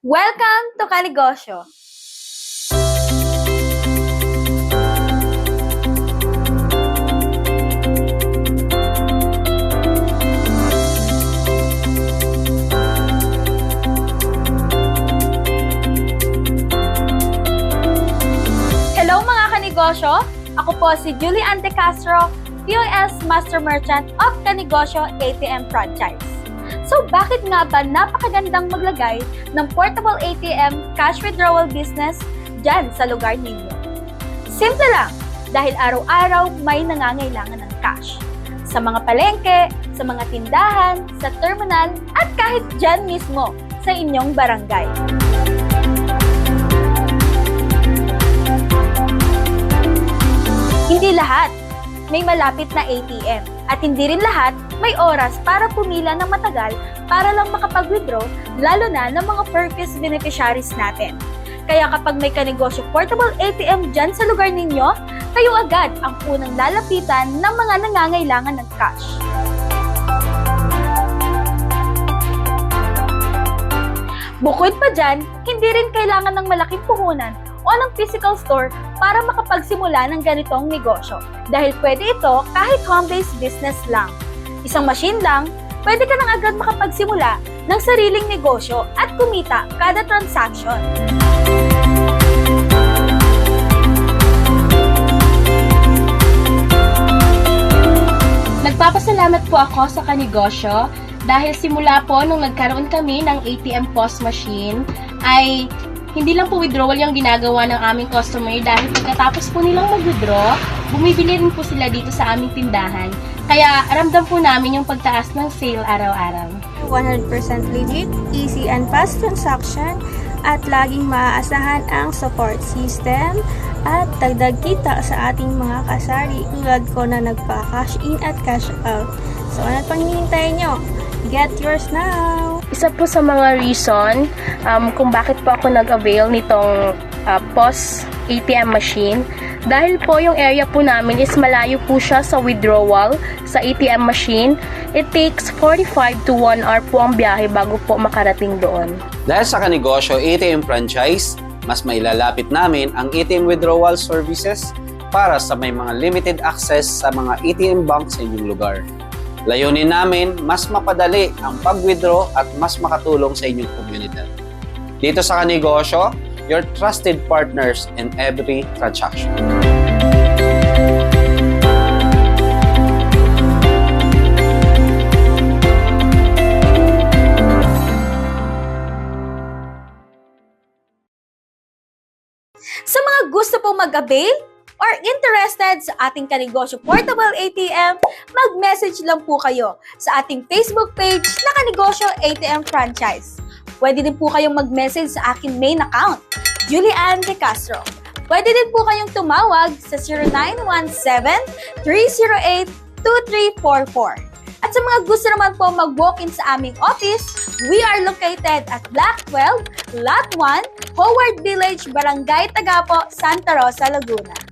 Welcome to Kanegosyo! Hello mga kanegosyo! Ako po si Julie Ann De Castro, POS Master Merchant of Kanegosyo ATM Franchise. So bakit nga ba napakagandang maglagay ng portable ATM cash withdrawal business dyan sa lugar ninyo? Simple lang, dahil araw-araw may nangangailangan ng cash. Sa mga palengke, sa mga tindahan, sa terminal, at kahit dyan mismo sa inyong barangay. Hindi lahat may malapit na ATM at hindi rin lahat may oras para pumila ng matagal para lang makapag-withdraw, lalo na ng mga purpose beneficiaries natin. Kaya kapag may kanegosyo portable ATM dyan sa lugar ninyo, kayo agad ang unang lalapitan ng mga nangangailangan ng cash. Bukod pa dyan, hindi rin kailangan ng malaking puhunan o ng physical store para makapagsimula ng ganitong negosyo. Dahil pwede ito kahit home-based business lang. Isang machine lang, pwede ka nang agad makapagsimula ng sariling negosyo at kumita kada transaction. Nagpapasalamat po ako sa Kanegosyo dahil simula po nung nagkaroon kami ng ATM POS machine ay hindi lang po withdrawal yung ginagawa ng aming customer dahil pagkatapos po nilang mag-withdraw, bumibili rin po sila dito sa aming tindahan. Kaya ramdam po namin yung pagtaas ng sale araw-araw. 100% legit, easy and fast transaction, at laging maaasahan ang support system at dagdag kita sa ating mga kasari tulad ko na nagpa-cash in at cash out. So ano pang hinihintay nyo? Get yours now! Isa po sa mga reason kung bakit po ako nag-avail nitong POS ATM machine dahil po yung area po namin is malayo po siya sa withdrawal sa ATM machine. It takes 45 to 1 hour po ang biyahe bago po makarating doon. Dahil sa Kanegosyo ATM Franchise, mas mailalapit namin ang ATM withdrawal services para sa may mga limited access sa mga ATM bank sa inyong lugar. Layunin namin, mas mapadali ang pag-withdraw at mas makatulong sa inyong komunidad. Dito sa Kanegosyo, your trusted partners in every transaction. Sa mga gusto pong mag-avail or interested sa ating Kanegosyo Portable ATM, mag-message lang po kayo sa ating Facebook page na Kanegosyo ATM Franchise. Pwede din po kayong mag-message sa aking main account, Julie Ann De Castro. Pwede din po kayong tumawag sa 0917-308-2344. At sa mga gusto naman po mag-walk-in sa aming office, we are located at Block 12, Lot 1, Howard Village, Barangay Tagapo, Santa Rosa, Laguna.